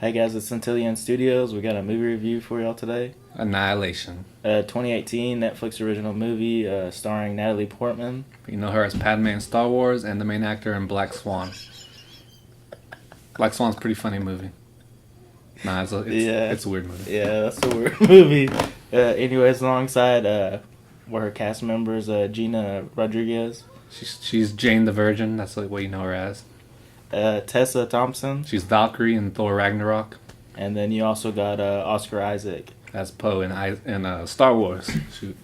Hey guys, it's Centillion Studios. We got a movie review for y'all today. Annihilation. 2018 Netflix original movie starring Natalie Portman. You know her as Padme in Star Wars and the main actor in Black Swan. Black Swan's a pretty funny movie. Nah, it's a weird movie. Yeah, that's a weird movie. Anyways, alongside were her cast members, Gina Rodriguez. She's Jane the Virgin. That's what you know her as. Tessa Thompson. She's Valkyrie in Thor Ragnarok. And then you also got Oscar Isaac. As Poe in Star Wars. Shoot.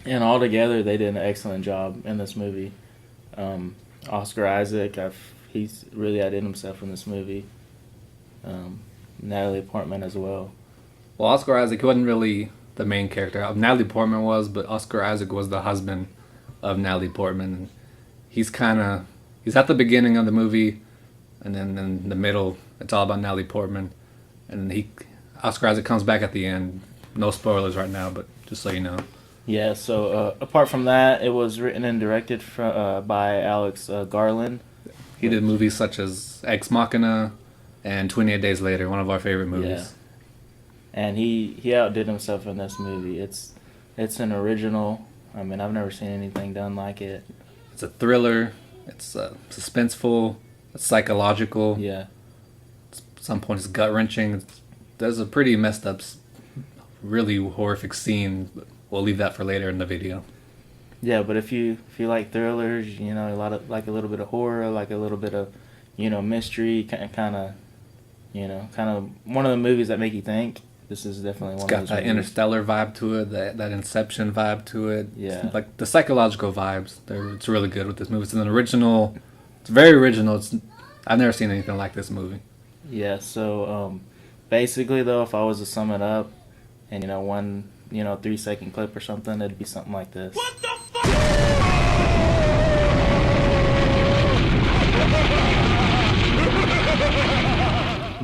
And all together, they did an excellent job in this movie. Oscar Isaac, he's really outdid himself in this movie. Natalie Portman as well. Well, Oscar Isaac wasn't really the main character. Natalie Portman was, but Oscar Isaac was the husband of Natalie Portman. He's at the beginning of the movie, and then in the middle, it's all about Natalie Portman. And Oscar Isaac comes back at the end. No spoilers right now, but just so you know. Yeah, so apart from that, it was written and directed by Alex Garland. He did movies such as Ex Machina and 28 Days Later, one of our favorite movies. Yeah. And he outdid himself in this movie. It's an original. I mean, I've never seen anything done like it. It's a thriller. It's suspenseful. It's psychological. Yeah. At some point, it's gut-wrenching. There's a pretty messed up, really horrific scene. But we'll leave that for later in the video. Yeah, but if you like thrillers, a little bit of horror, like a little bit of, mystery, kind of one of the movies that make you think. This is definitely one of those. It's got that Interstellar vibe to it, that Inception vibe to it. Yeah. It's like the psychological vibes. It's really good with this movie. It's an original. It's very original. I've never seen anything like this movie. Yeah. So basically, though, if I was to sum it up, and one 3-second clip or something, it'd be something like this. What the fuck?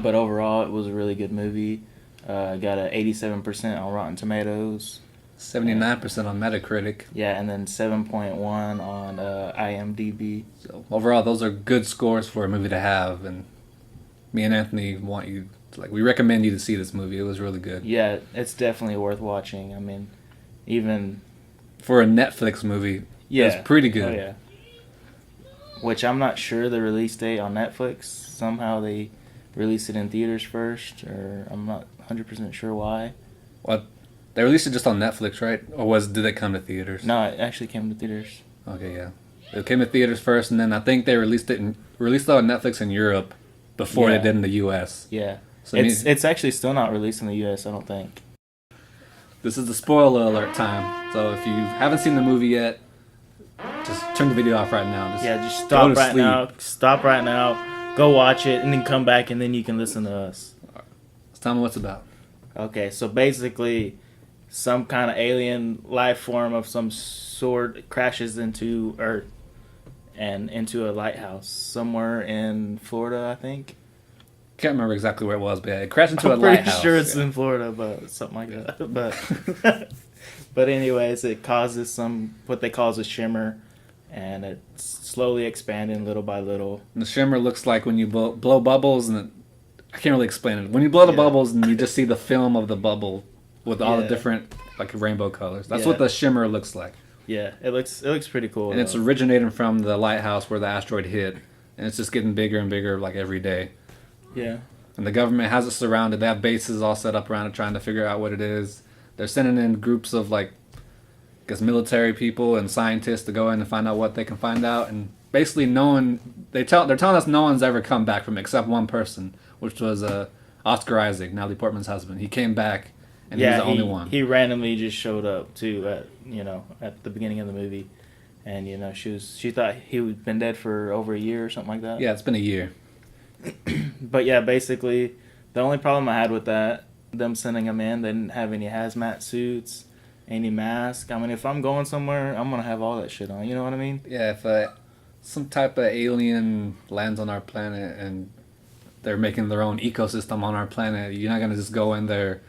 But overall, it was a really good movie. Got a 87% on Rotten Tomatoes. 79% on Metacritic. Yeah, and then 7.1 on IMDb. So overall, those are good scores for a movie to have. And me and Anthony we recommend you to see this movie. It was really good. Yeah, it's definitely worth watching. I mean, even for a Netflix movie, it's pretty good. Oh, yeah. Which I'm not sure the release date on Netflix. Somehow they released it in theaters first, or I'm not 100% sure why. Well, they released it just on Netflix, right? Or did it come to theaters? No, it actually came to theaters. Okay, yeah. It came to theaters first, and then I think they released it on Netflix in Europe before they did in the U.S. Yeah. So it's actually still not released in the U.S., I don't think. This is the spoiler alert time. So if you haven't seen the movie yet, just turn the video off right now. Just stop right now. Stop right now. Go watch it, and then come back, and then you can listen to us. Right. Let's tell me what it's about. Okay, so basically, some kind of alien life form of some sort crashes into Earth and into a lighthouse somewhere in Florida, I think. Can't remember exactly where it was, but it crashed into a I'm lighthouse. pretty sure it's in Florida, but something like that. But anyways, it causes what they call a shimmer, and it's slowly expanding little by little. And the shimmer looks like when you blow bubbles, and I can't really explain it. When you blow the bubbles, and you just see the film of the bubble with all the different rainbow colors. That's what the shimmer looks like. Yeah, it looks pretty cool. And it's originating from the lighthouse where the asteroid hit, and it's just getting bigger and bigger every day. Yeah. And the government has it surrounded. They have bases all set up around it trying to figure out what it is. They're sending in groups of military people and scientists to go in and find out what they can find out. And basically they're telling us no one's ever come back from it except one person, which was Oscar Isaac, Natalie Portman's husband. He came back, and he was the only one. He randomly just showed up too at the beginning of the movie. And she thought he had been dead for over a year or something like that. Yeah, it's been a year. But yeah, basically, the only problem I had with them sending him in, they didn't have any hazmat suits, any mask. I mean, if I'm going somewhere, I'm going to have all that shit on. You know what I mean? Yeah, if some type of alien lands on our planet and they're making their own ecosystem on our planet, you're not going to just go in there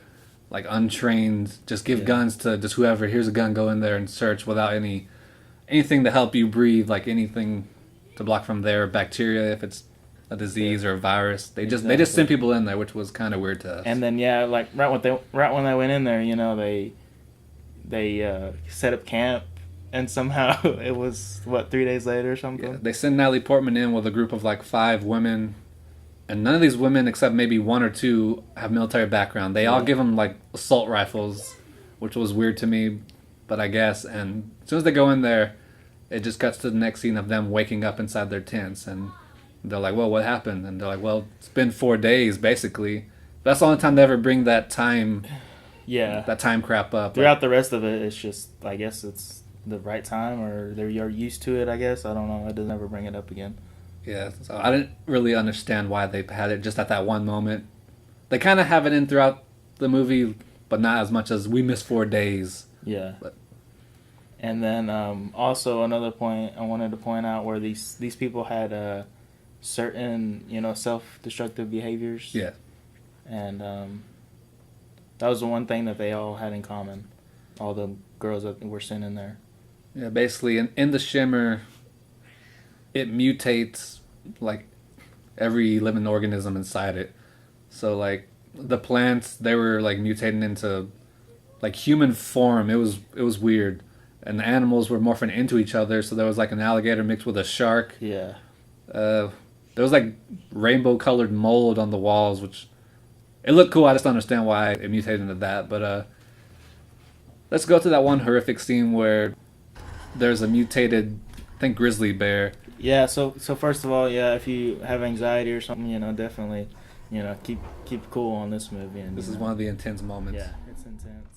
untrained, just give guns to just whoever. Here's a gun, go in there and search without anything to help you breathe, anything to block from their bacteria if it's a disease or a virus. They just send people in there, which was kind of weird to us. And then like right when they went in there, they set up camp, and somehow it was 3 days later or something. Yeah, they send Natalie Portman in with a group of like 5 women, and none of these women, except maybe 1 or 2, have military background. They all give them like assault rifles, which was weird to me, but I guess. And as soon as they go in there, it just cuts to the next scene of them waking up inside their tents, and they're like, well, what happened? And they're like, well, it's been 4 days, basically. That's the only time they ever bring that time crap up. Throughout the rest of it, it's just, I guess it's the right time, or you're used to it, I guess. I don't know. It doesn't ever bring it up again. Yeah, so I didn't really understand why they had it just at that one moment. They kind of have it in throughout the movie, but not as much as we missed 4 days. Yeah. And then also another point I wanted to point out where these people had certain self-destructive behaviors. Yeah. And that was the one thing that they all had in common. All the girls that were sent in there. Yeah, basically in the shimmer, it mutates like every living organism inside it. So like the plants, they were like mutating into like human form. It was weird. And the animals were morphing into each other. So there was like an alligator mixed with a shark. Yeah. There was like rainbow colored mold on the walls, which it looked cool. I just don't understand why it mutated into that. But let's go to that one horrific scene where there's a mutated, I think, grizzly bear. Yeah, so first of all, if you have anxiety or something, definitely, keep cool on this movie. And This is one of the intense moments. Yeah, it's intense.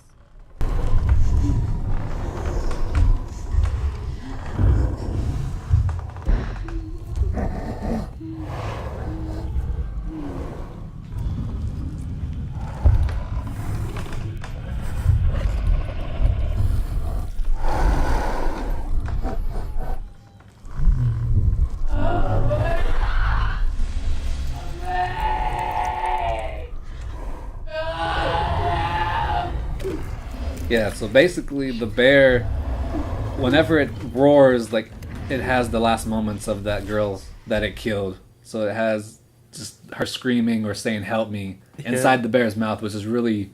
Yeah, so basically the bear, whenever it roars, like, it has the last moments of that girl that it killed. So it has just her screaming or saying "help me" inside the bear's mouth, which is really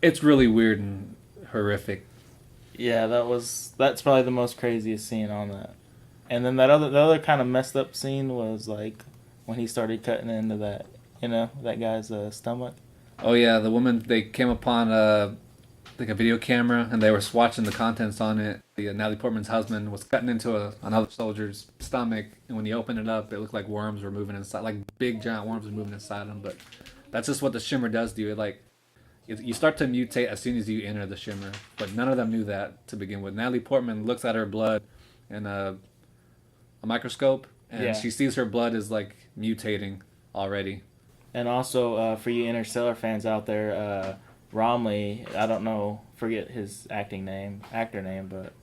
weird and horrific. Yeah, that's probably the most craziest scene on that. And then the other kind of messed up scene was like when he started cutting into that, that guy's stomach. Oh yeah, the woman, they came upon like a video camera, and they were watching the contents on it. Natalie Portman's husband was cutting into another soldier's stomach, and when he opened it up, it looked like worms were moving inside, like big giant worms were moving inside him. But that's just what the shimmer does to you. You start to mutate as soon as you enter the shimmer, but none of them knew that to begin with. Natalie Portman looks at her blood in a microscope, and she sees her blood is like mutating already. And also, for you Interstellar fans out there, Romley, I don't know, forget his actor name, but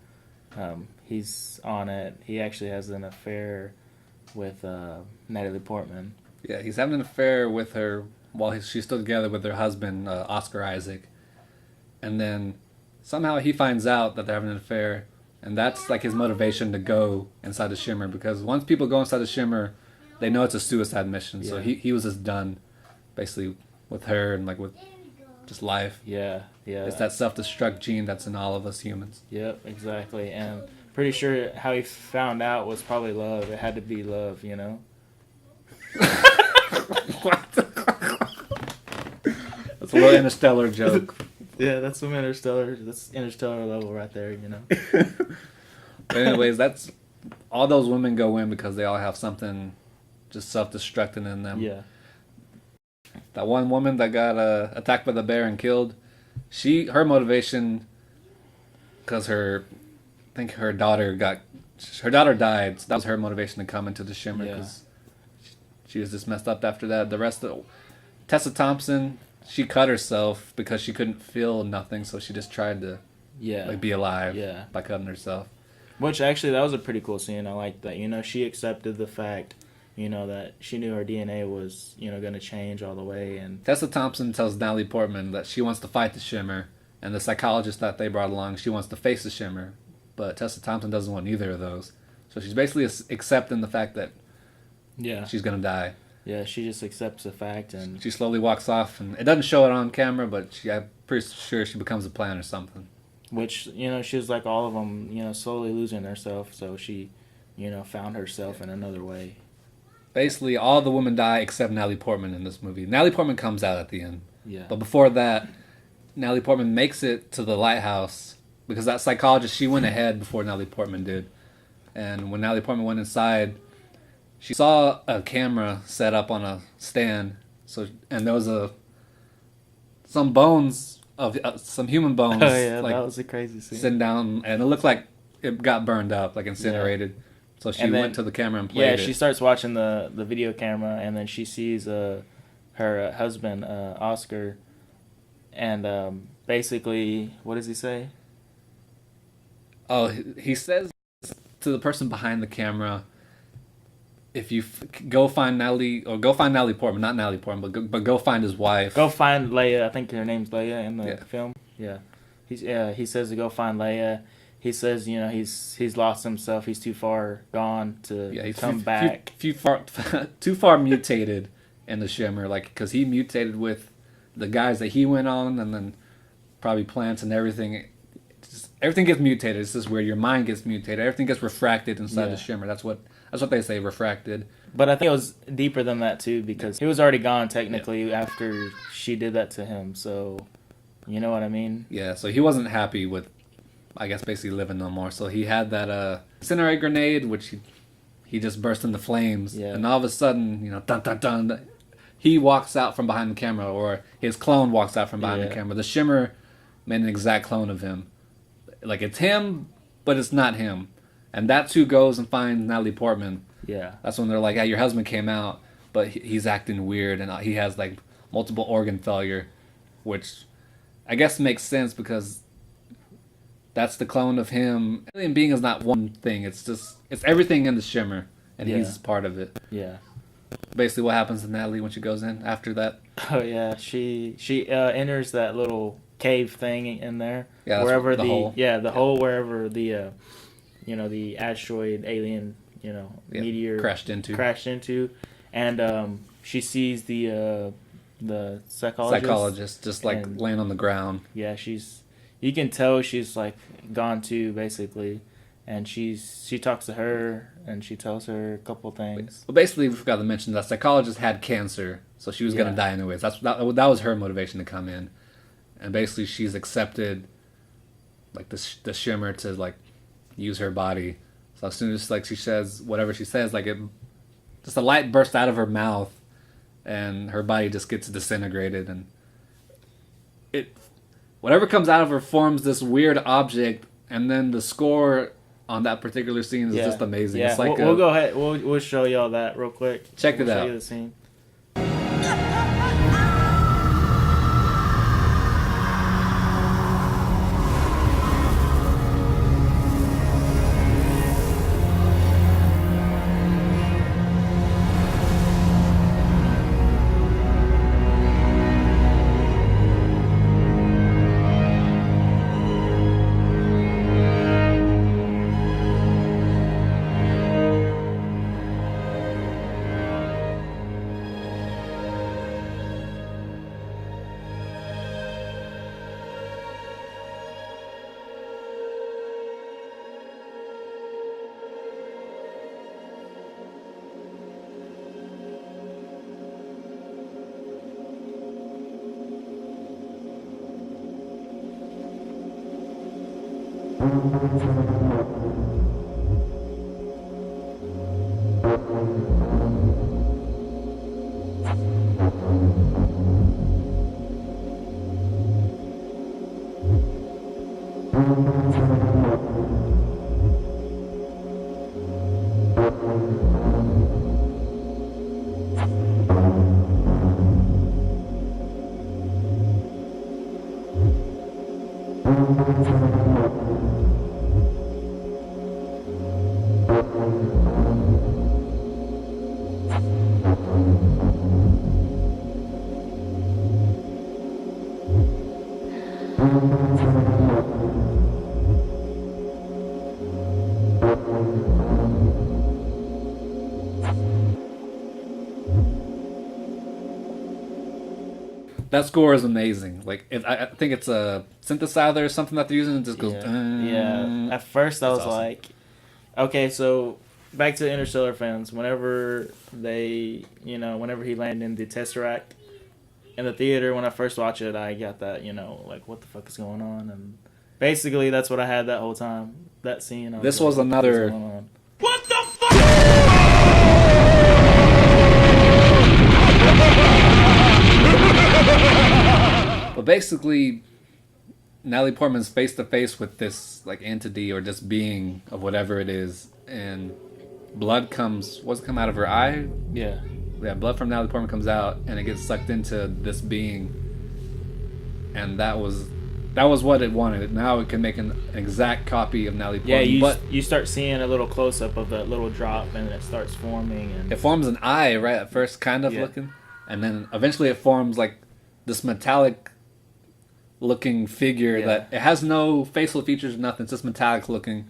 he's on it. He actually has an affair with Natalie Portman. Yeah, he's having an affair with her while she's still together with her husband, Oscar Isaac. And then somehow he finds out that they're having an affair, and that's like his motivation to go inside the shimmer, because once people go inside the shimmer, they know it's a suicide mission. Yeah. So he was just done, basically, with her and like with just life. Yeah. It's that self-destruct gene that's in all of us humans. Yep, exactly. And pretty sure how he found out was probably love. It had to be love, What? That's a little Interstellar joke. Yeah, that's some Interstellar. That's Interstellar level right there, But anyways, that's all those women go in because they all have something just self-destructing in them. Yeah. That one woman that got attacked by the bear and killed, her motivation, because I think her daughter died. So that was her motivation to come into the shimmer, because she was just messed up after that. The rest of Tessa Thompson, she cut herself because she couldn't feel nothing, so she just tried to be alive by cutting herself. Which actually, that was a pretty cool scene. I liked that. She accepted the fact, that she knew her DNA was, going to change all the way. And Tessa Thompson tells Natalie Portman that she wants to fight the shimmer, and the psychologist that they brought along, she wants to face the shimmer. But Tessa Thompson doesn't want either of those. So she's basically accepting the fact that Yeah. she's gonna die. Yeah, she just accepts the fact, and She slowly walks off, and it doesn't show it on camera, but I'm pretty sure she becomes a plant or something. which, you know, she was like all of them, you know, slowly losing herself, so she, you know, found herself in another way. Basically, all the women die except Natalie Portman in this movie. Natalie Portman comes out at the end. Yeah. But before that, Natalie Portman makes it to the lighthouse because that psychologist, she went ahead before Natalie Portman did. And when Natalie Portman went inside, she saw a camera set up on a stand. And there was some bones of some human bones. Oh yeah, that was a crazy scene. Sitting down, and it looked like it got burned up, like incinerated. Yeah. So she went to the camera and played it. Yeah, she starts watching the video camera, and then she sees her husband, Oscar, and basically, what does he say? Oh, he says to the person behind the camera, if you go find Natalie Portman, not Natalie Portman, but go find his wife. Go find Leia. I think her name's Leia in the film. Yeah, he says to go find Leia. He says, you know, he's lost himself. He's too far gone to come back. Too far mutated in the Shimmer, like because he mutated with the guys that he went on, and then probably plants and everything. Everything gets mutated. It's just where your mind gets mutated. Everything gets refracted inside the Shimmer. That's what they say, refracted. But I think it was deeper than that too, because he was already gone technically after she did that to him. So, you know what I mean? Yeah. So he wasn't happy with, I guess, basically living no more. So he had that incinerator grenade, which he just burst into flames. Yeah. And all of a sudden, you know, dun dun dun, he walks out from behind the camera, or his clone walks out from behind the camera. The Shimmer made an exact clone of him. Like, it's him, but it's not him. And that's who goes and finds Natalie Portman. Yeah. That's when they're like, yeah, your husband came out, but he's acting weird, and he has, like, multiple organ failure, which I guess makes sense because that's the clone of him. Alien being is not one thing. It's everything in the Shimmer, and he's part of it. Yeah. Basically what happens to Natalie when she goes in after that. Oh, yeah. She enters that little cave thing in there. Yeah, wherever the hole. Yeah, the hole where the you know, the asteroid alien, you know, meteor crashed into, and she sees the psychologist just like laying on the ground. Yeah, you can tell she's like gone too, basically, and she talks to her and she tells her a couple things. Well, basically, we forgot to mention that psychologist had cancer, so she was gonna die anyways. That was her motivation to come in, and basically she's accepted like the Shimmer to like use her body. So as soon as like she says whatever she says, like just a light bursts out of her mouth, and her body just gets disintegrated, and whatever comes out of her forms this weird object, and then the score on that particular scene is just amazing. Yeah, it's like we'll go ahead. We'll show y'all that real quick. Check it out. Show you the scene. That score is amazing. Like I think it's a synthesizer or something that they're using. It just goes. Yeah. At first, I was awesome. like, okay, so back to Interstellar fans. Whenever whenever he landed in the Tesseract in the theater, when I first watched it, I got that, like, what the fuck is going on? And basically, that's what I had that whole time. That scene. This was another. What the fuck? But basically, Natalie Portman's face to face with this like entity or this being of whatever it is, and blood comes. What's come out of her eye? Yeah. Yeah, blood from Natalie Portman comes out, and it gets sucked into this being, and that was what it wanted. Now it can make an exact copy of Natalie Portman. Yeah, but you start seeing a little close up of that little drop, and it starts forming, and it forms an eye right at first, kind of looking, and then eventually it forms like this metallic looking figure that it has no facial features, nothing. It's just metallic looking.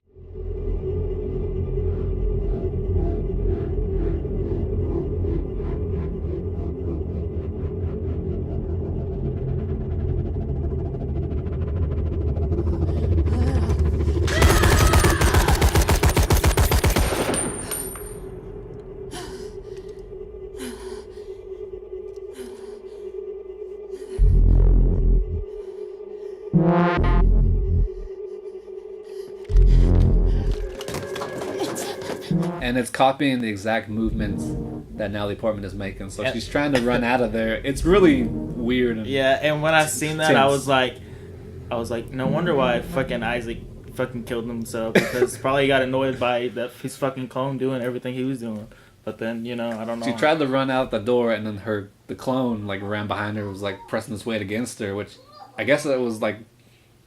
And it's copying the exact movements that Natalie Portman is making. So she's trying to run out of there. It's really weird. And when I seen that, I was like, no wonder why fucking Isaac fucking killed himself, because probably he got annoyed by his fucking clone doing everything he was doing. But then, I don't know. She tried to run out the door, and then the clone like ran behind her, was like pressing his weight against her, which I guess it was like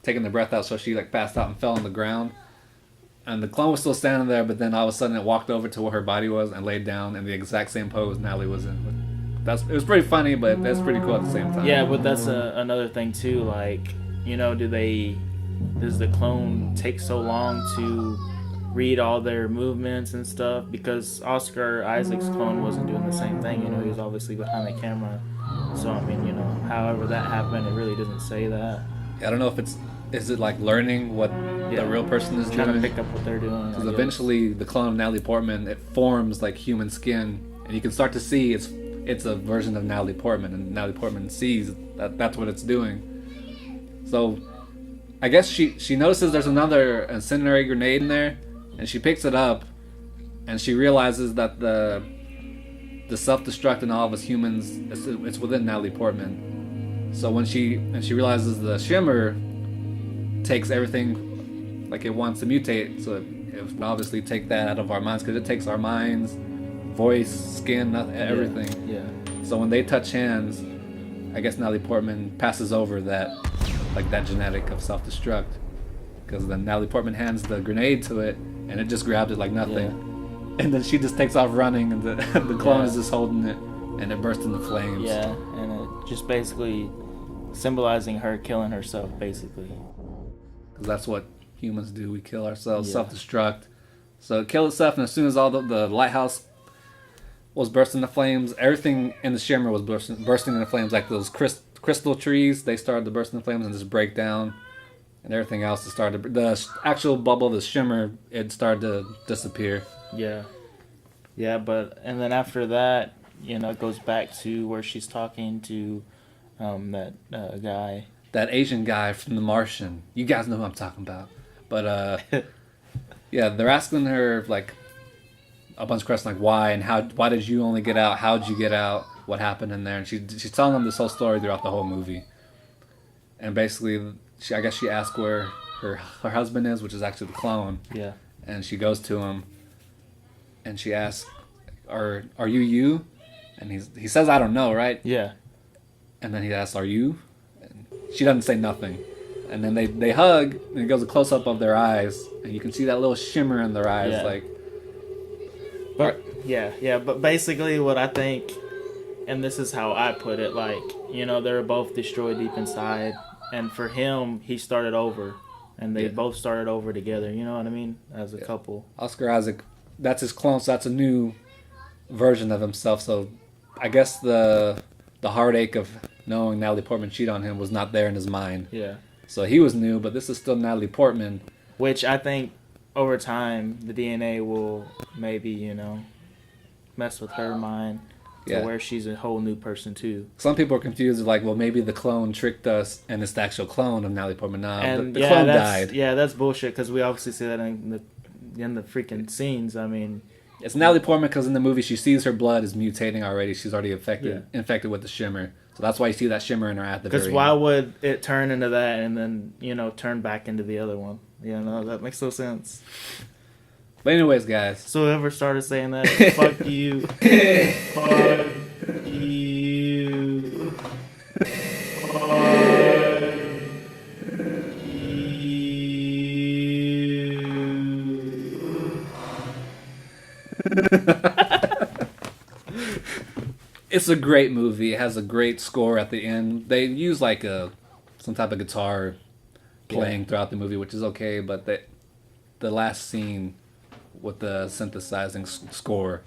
taking the breath out, so she like passed out and fell on the ground. And the clone was still standing there, but then all of a sudden it walked over to where her body was and laid down in the exact same pose Natalie was in. It was pretty funny, but that's pretty cool at the same time. Yeah, but that's another thing too. Like, does the clone take so long to read all their movements and stuff? Because Oscar Isaac's clone wasn't doing the same thing. He was obviously behind the camera. So I mean, however that happened, it really doesn't say that. I don't know if is it like learning what the real person is trying doing? to pick up what they're doing. Because eventually the clone of Natalie Portman, it forms like human skin, and you can start to see it's a version of Natalie Portman, and Natalie Portman sees that's what it's doing. So I guess she notices there's another incendiary grenade in there, and she picks it up, and she realizes that the self-destruct in all of us humans, it's within Natalie Portman. So when she realizes the shimmer takes everything like it wants to mutate, so it would obviously take that out of our minds, because it takes our minds, voice, skin, everything. Yeah. So when they touch hands, I guess Natalie Portman passes over that genetic of self-destruct, because then Natalie Portman hands the grenade to it, and it just grabs it like nothing, and then she just takes off running, and the clone is just holding it, and it bursts into flames. Yeah, and it just basically symbolizing her killing herself, basically. Because that's what humans do. We kill ourselves, self-destruct. So it killed itself, and as soon as all the lighthouse was bursting into flames, everything in the shimmer was bursting into flames, like those crystal trees. They started to burst into flames and just break down, and everything else started. The actual bubble, the shimmer, it started to disappear. Yeah, and then after that, it goes back to where she's talking to that guy. That Asian guy from The Martian. You guys know who I'm talking about. But, yeah, they're asking her, like, a bunch of questions, like, why, and why did you only get out? How'd you get out? What happened in there? And she's telling them this whole story throughout the whole movie. And basically, I guess she asked where her husband is, which is actually the clone. Yeah. And she goes to him, and she asks, are you? And he says, I don't know, right? Yeah. And then he asks, are you? She doesn't say nothing. And then they hug, and it goes a close-up of their eyes, and you can see that little shimmer in their eyes. But basically what I think, and this is how I put it, like, they're both destroyed deep inside, and for him, he started over, and they both started over together, you know what I mean, as a couple. Oscar Isaac, that's his clone, so that's a new version of himself, so I guess the heartache of knowing Natalie Portman cheated on him was not there in his mind. Yeah. So he was new, but this is still Natalie Portman. Which I think over time the DNA will maybe, you know, mess with her mind to where she's a whole new person too. Some people are confused, like, well, maybe the clone tricked us and it's the actual clone of Natalie Portman. Nah, And the clone died. Yeah, that's bullshit because we obviously see that in the freaking scenes. I mean, it's Natalie Portman because in the movie she sees her blood is mutating already. She's already infected with the shimmer. So that's why you see that shimmer in her at the very because why would it turn into that and then, you know, turn back into the other one? You know, that makes no sense. But anyways, guys. So whoever started saying that, fuck you. Fuck you. It's a great movie. It has a great score at the end. They use like some type of guitar playing throughout the movie, which is okay, but the last scene with the synthesizing score,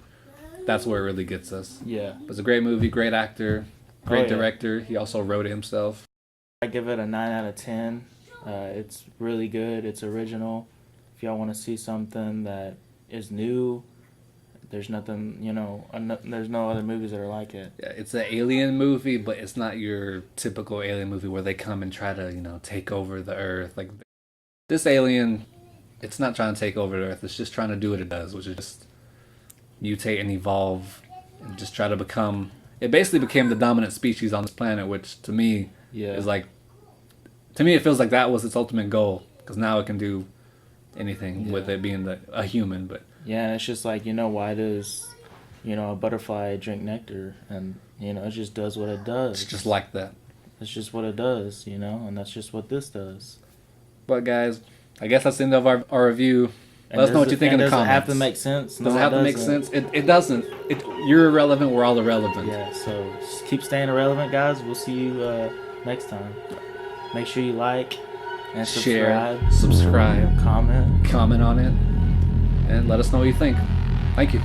that's where it really gets us. Yeah. It's a great movie, great actor, great director. He also wrote it himself. I give it a 9 out of 10. It's really good. It's original. If y'all want to see something that is new, there's nothing, you know, there's no other movies that are like it. Yeah, it's an alien movie, but it's not your typical alien movie where they come and try to, you know, take over the Earth. Like, this alien, it's not trying to take over the Earth. It's just trying to do what it does, which is just mutate and evolve and just try to become... It basically became the dominant species on this planet, which to me is like... To me, it feels like that was its ultimate goal, because now it can do anything with it being a human, but... Yeah, and it's just like, you know, why does, you know, a butterfly drink nectar? And, you know, it just does what it does. It's just like that. It's just what it does, you know, and that's just what this does. But, guys, I guess that's the end of our review. Let us know what you think in the comments. Does it have to make sense? Does it have to make sense? It doesn't. You're irrelevant. We're all irrelevant. Yeah, so just keep staying irrelevant, guys. We'll see you next time. Make sure you like and subscribe. Comment on it. And let us know what you think. Thank you.